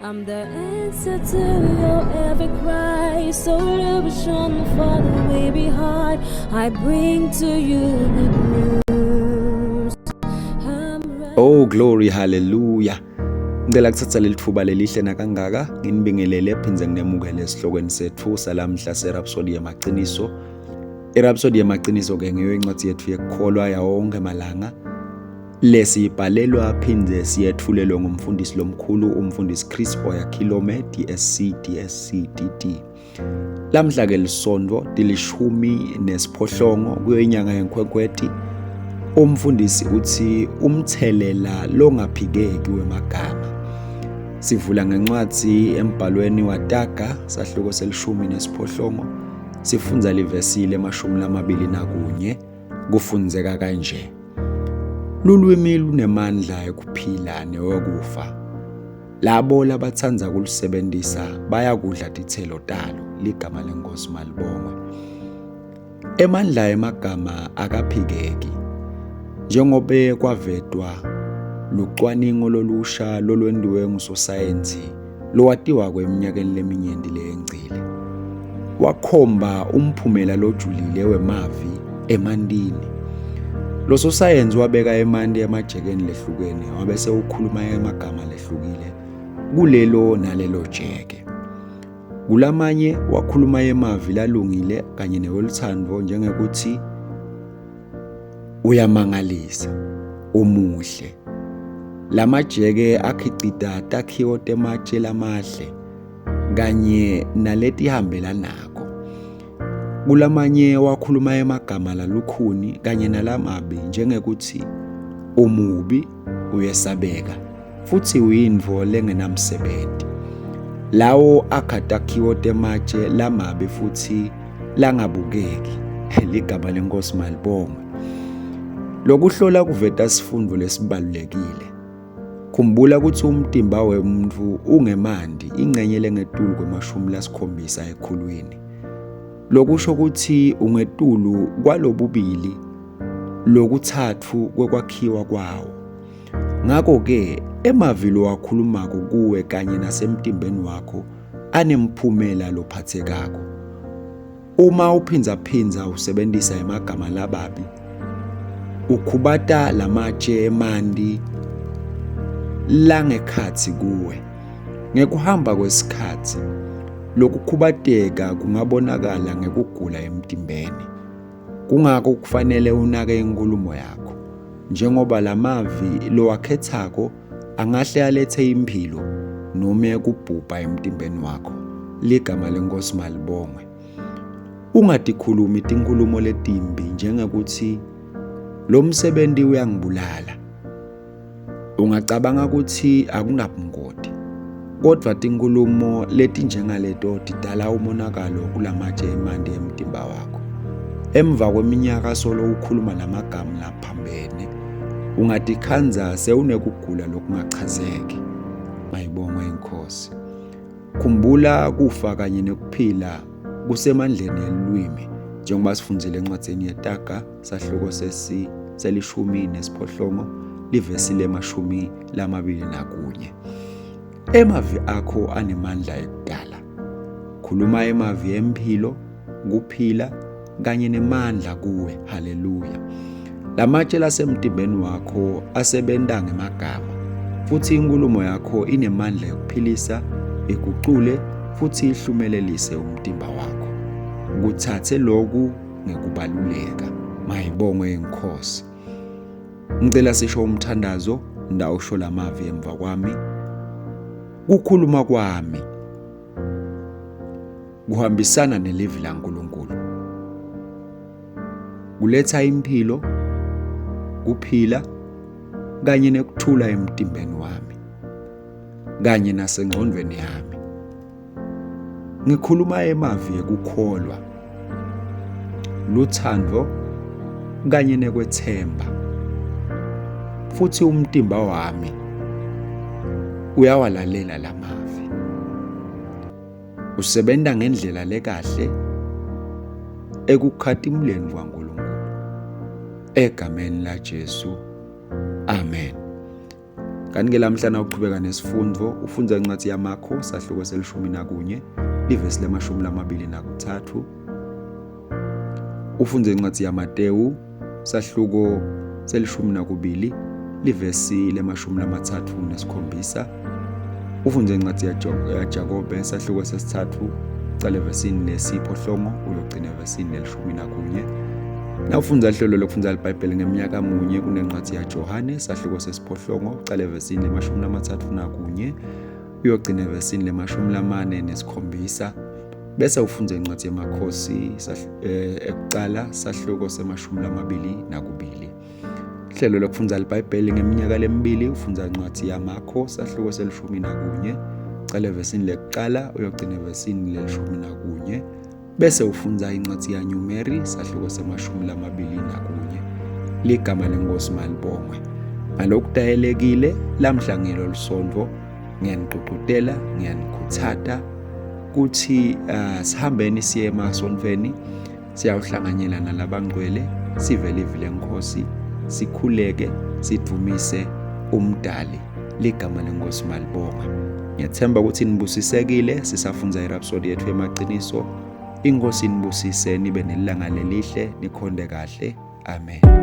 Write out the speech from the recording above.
I'm the answer to your every cry. So illusion for the way behind. I bring to you good news. Oh glory, hallelujah. Ngicela kuthatha leli thuba lelihle nakangaka nginibingelele phinze nginemukele esihlokweni sethu salamhla seRhapsody yamaqiniso. iRhapsody yamaqiniso ke ngeyo incwadi yethu yekukholwa yawonke malanga. Lesibhalelwa phinze siyethulelwe ngumfundisi lomkhulu umfundisi Chris Oyakhilome DSC DD. Lamhla ke lisonto dilishumi nesiphohlongo kuyinyanga yeNkhwekhweti. Umfundisi uthi umthelela longaphikeki wemagama. Sivula ngencwadi embhalweni waTaga sahluko selishumi nesiphohlongo. Sifunza livesile 21 kufunzeka kanje. Lulwimi lunemandla ekuphila newokufa. Labo labathanza kulisebenzisa bayakudla dithelo talo ligama lenkosi malibongwe. Emandla emagama akaphikeki. Njengobe kwavedwa lucwaningo lolusha lolwendiwe ngusosayensi lowatiwa kweminyakeni leminyenti leyengcile. Wakhomba umphumela lojulile wemavi emandini. Lo sosayensi wabeka emanti emajekeni lehlukene wabese ukhuluma emagama lehlukile kulelo nalelo jeke. Kulamanye wakhuluma emavi lalungile kanye newoluthando njengekuthi uyamangalisa, umuhle. Lamajeke akhicita takhiwo tematshe lamahle kanye naletihambela nako. Kulamanye wakhuluma emagama lalukhuni kanye nalamabi njengekuthi umubi uyesabeka futhi uyindvo lengenamsebenti. Lawo akhatakhiwo tematshe lamabi futhi langabukeki ligama lenkosi malibongwe. Lokuhlola kuveta sifundo lesibalulekile. Khumbula ukuthi umtimba wemuntu ungemandi ingcenye lengetulu kwema-70 ekhulwini. Lokusho ukuthi ungetulu kwalobubili lokuthathu kwekwakhiwa kwawo. Ngakho ke emavi lowakhulumako kuwe kanye nasemtimbeni wakho anemphumela lophathekako. Uma uphinza usebenzisa emagama lababi ukhubata lamatshe emanti langekhatsi kuwe. Ngekuhamba kwesikhathi lokukhubateka kungabonakala ngekugula emtimbeni. Kungakho kufanele unake inkulumo yakho njengoba lamavi lowakhethako angahle alethe impilo noma ukubhubha emtimbeni wakho ligama lenkosi malibongwe. Ungadikhulumi tinkulumo letimbi njengekuthi lo msebenzi uyangibulala. Ungacabanga ukuthi akunabungoti. Kodwa tinkulumo leti njengaleto tidala umonakalo kulamatshe emanti emtimba wakho. Emva kweminyaka solo ukhuluma lamagama laphambene ungadikhanza sewunekugula lokungachazeki. Mayibongwe inkosi. Khumbula kufa kanye nekuphila kusemandleni elulwimi. Njengoba sifundzile encwadzini yeTaga sahluko selishumi nesiphohlongo livesile 21. Emavi akho anemandla ekudala. Khuluma emavi empilo, kuphila kanye nemandla kuwe. Haleluya. Lamatshe lasemtimbeni wakho asebenta ngemagama futhi inkulumo yakho inemandla yokuphilisa, igucule futhi ihlumelelise umtimba wakho. Kuthathe lokhu ngekubaluleka. Mayibongwe inkosi. Ngicela sisho umthandazo ndawusho lamavi emva kwami. Kukhuluma kwami kuhambisana nelivi laNkulunkulu. Kuletha impilo, kuphila kanye nekuthula emtimbeni wami kanye nasengqondweni yami. Ngikhuluma emavi ekukholwa, luthando kanye nekwethemba. Futhi umtimba wami uyawalalela lamavi. Usebenta ngendlela lekahle ekukhatimuleni kwaNkulunkulu. Egameni laJesu. Amen. Kanti-ke lamhlanje uqhubeka nesifundo ufunda incwadi yaMakho sahluko se-11 livesi le-23. Ufunda incwadi yaMateyu sahluko se-12 livesi le-37. Ufunda incwadi yaJakobe sahluko se-3 ucale evesini le-8 uyogcina evesini le-11. Nawufunda ihlelo lokufunda iBhayibheli ngeminyaka munye kunencwadi yaJohane sahluko se-8 ucale evesini le-31 uyogcina evesini le-47. Bese ufunda incwadi yamakhosi ekuqala sahluko se-22. Ihlelo lokufunda iBhayibheli ngeminyaka lemibili ufunda incwadi yaMakho sahluko se-11 ucale evesini lekuqala uyogcina evesini le-11. Bese ufunda incwadi yaNumeri sahluko se-21. Ligama leNkosi malibongwe. Ngalokudayelekile lamhla ngelolu sonto ngiyanigqugqudela, ngiyanikhuthaza kuthi sihambeni siye emasontweni siyawuhlanganyela nalabangcwele sivele ivile leNkosi sikhuleke sidumise umdali. Ligama leNkosi malibongwe. Ngiyathemba ukuthi nibusisekile sisafunda iRhapsody yethu yamaqiniso. Inkosi inibusise nibe nelanga lelihle nikhonde kahle. Amen.